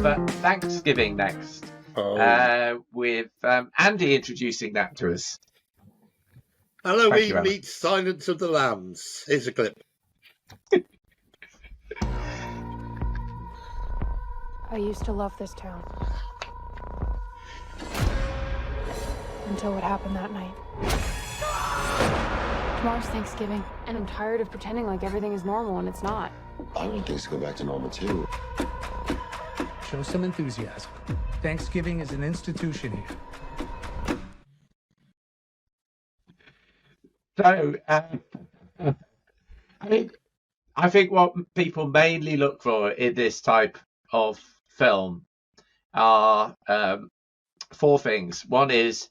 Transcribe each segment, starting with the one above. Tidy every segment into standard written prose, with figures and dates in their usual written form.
have Thanksgiving next, with Andy introducing that to us. Halloween meets Silence of the Lambs. Here's a clip. I used to love this town. Until what happened that night. Tomorrow's Thanksgiving, and I'm tired of pretending like everything is normal and it's not. I want things to go back to normal, too. Show some enthusiasm. Thanksgiving is an institution here. So, I think what people mainly look for in this type of film are four things. One is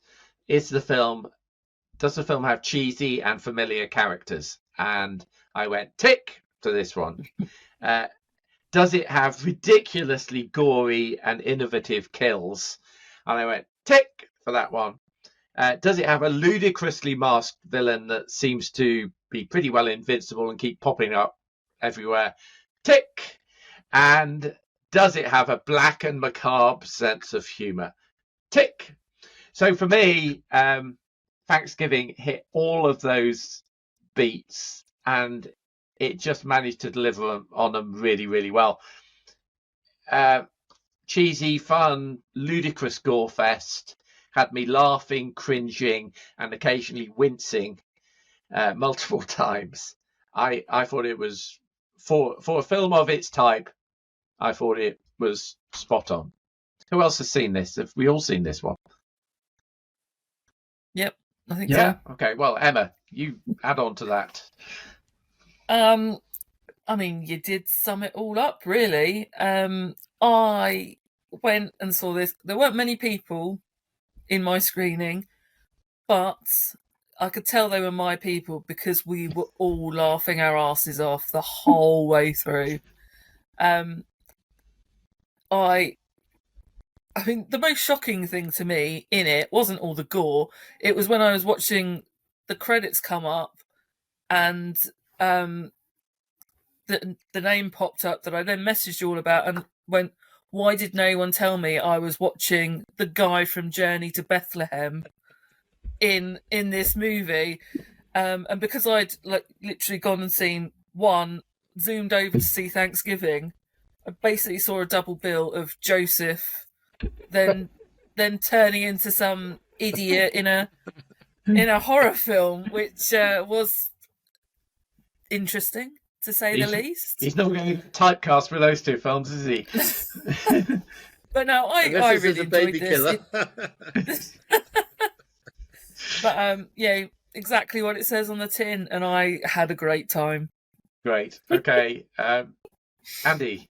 does the film have cheesy and familiar characters? And I went tick to this one. Does it have ridiculously gory and innovative kills? And I went tick for that one. Does it have a ludicrously masked villain that seems to be pretty well invincible and keep popping up everywhere? Tick. And does it have a black and macabre sense of humour? Tick. So for me, Thanksgiving hit all of those beats, and it just managed to deliver on them really, really well. Cheesy, fun, ludicrous gore fest had me laughing, cringing, and occasionally wincing multiple times. I thought it was, for a film of its type, I thought it was spot on. Who else has seen this? Have we all seen this one? Yep, I think so. Okay, well, Emma, you add on to that. I mean, you did sum it all up, really. I went and saw this. There weren't many people in my screening, but I could tell they were my people because we were all laughing our asses off the whole way through. I mean, the most shocking thing to me in it wasn't all the gore. It was when I was watching the credits come up and the name popped up that I then messaged you all about and went, why did no one tell me I was watching the guy from Journey to Bethlehem in this movie? And because I'd literally gone and seen one, zoomed over to see Thanksgiving, I basically saw a double bill of Joseph then turning into some idiot in a horror film, which was interesting to say the least. He's not going to typecast for those two films, is he? But no, I really enjoyed this. But yeah, exactly what it says on the tin, and I had a great time. Great. Okay, Andy.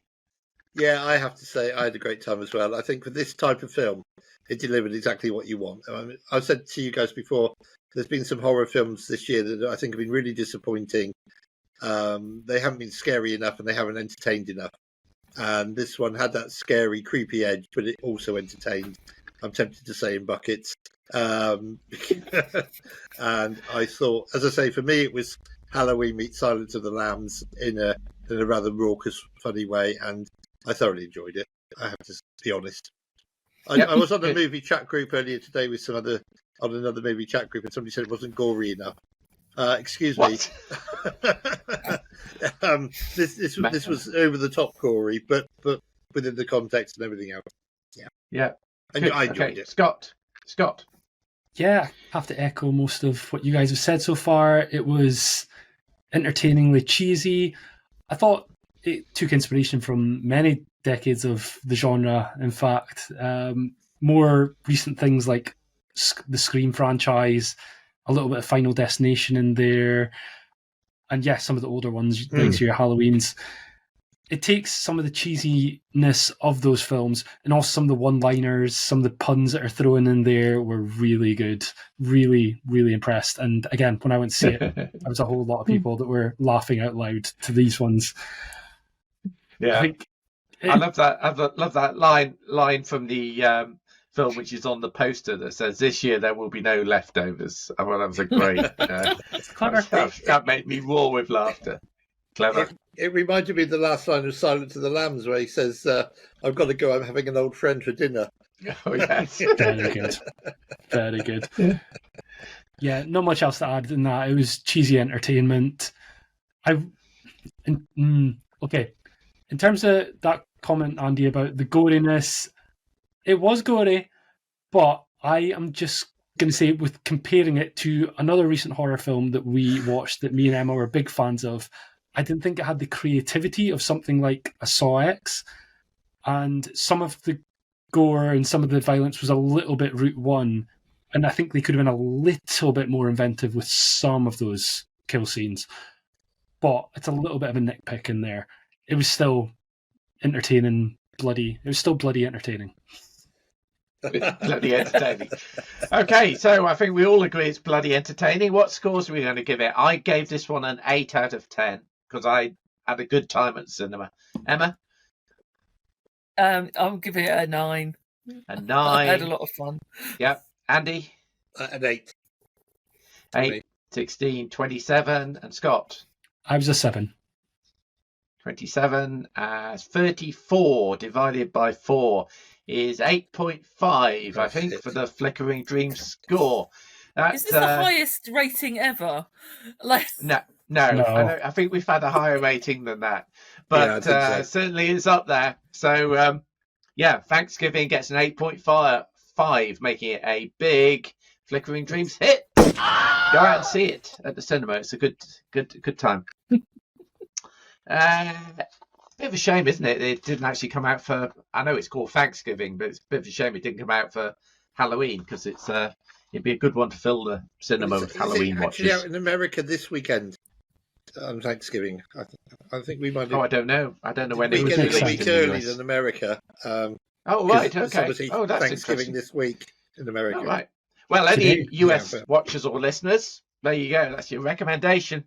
Yeah, I have to say I had a great time as well. I think for this type of film, it delivered exactly what you want. I mean, I've said to you guys before, there's been some horror films this year that I think have been really disappointing. They haven't been scary enough and they haven't entertained enough. And this one had that scary, creepy edge, but it also entertained. I'm tempted to say in buckets. And I thought, as I say, for me, it was Halloween meets Silence of the Lambs in a rather raucous, funny way. And I thoroughly enjoyed it. I have to be honest. I was on a movie chat group earlier today with on another movie chat group, and somebody said it wasn't gory enough. Excuse me. This was over the top gory, but within the context and everything else. Yeah. And I enjoyed it. Scott. Yeah, I have to echo most of what you guys have said so far. It was entertainingly cheesy. I thought it took inspiration from many decades of the genre. In fact, more recent things like the Scream franchise, a little bit of Final Destination in there, and yes, some of the older ones like your Halloweens. It takes some of the cheesiness of those films and also some of the one-liners, some of the puns that are thrown in there were really good. Really, really impressed. And again, when I went to see it, there was a whole lot of people that were laughing out loud to these ones. Yeah, I love that. I love that line from the film, which is on the poster that says, "This year there will be no leftovers." I thought that was a great. That made me roar with laughter. Clever. It reminded me of the last line of Silence of the Lambs where he says, I've got to go, I'm having an old friend for dinner. Oh, yes. Very good. Very good. Yeah, not much else to add than that. It was cheesy entertainment. Okay. In terms of that comment, Andy, about the goriness, it was gory, but I am just going to say, with comparing it to another recent horror film that we watched that me and Emma were big fans of, I didn't think it had the creativity of something like a Saw X, and some of the gore and some of the violence was a little bit Route One, and I think they could have been a little bit more inventive with some of those kill scenes. But it's a little bit of a nitpick in there. It was still entertaining, bloody. It was still bloody entertaining. Bloody entertaining. Okay, so I think we all agree it's bloody entertaining. What scores are we going to give it? I gave this one an 8 out of 10 because I had a good time at the cinema. Emma? I'll give it a 9. A 9. I had a lot of fun. Yep. Andy? An 8. 8, 16, 27. And Scott? I was a 7. 27 as 34 divided by 4 is 8.5, I think, for the Flickering Dreams score. Is this the highest rating ever? No. I think we've had a higher rating than that, but so. Certainly it's up there. So Thanksgiving gets an 8.5, making it a big Flickering Dreams hit. Go out and see it at the cinema. It's a good time. Bit of a shame, isn't it? It didn't actually come out for. I know it's called Thanksgiving, but it's a bit of a shame it didn't come out for Halloween because it'd be a good one to fill the cinema with Halloween watches. Actually, out in America this weekend on Thanksgiving. I think we might. Oh, I don't know. I don't know when it was released. released. A week early than America. Oh, right. Okay. Oh, that's Thanksgiving this week in America. Oh, right. Well, any US watchers or listeners, there you go. That's your recommendation.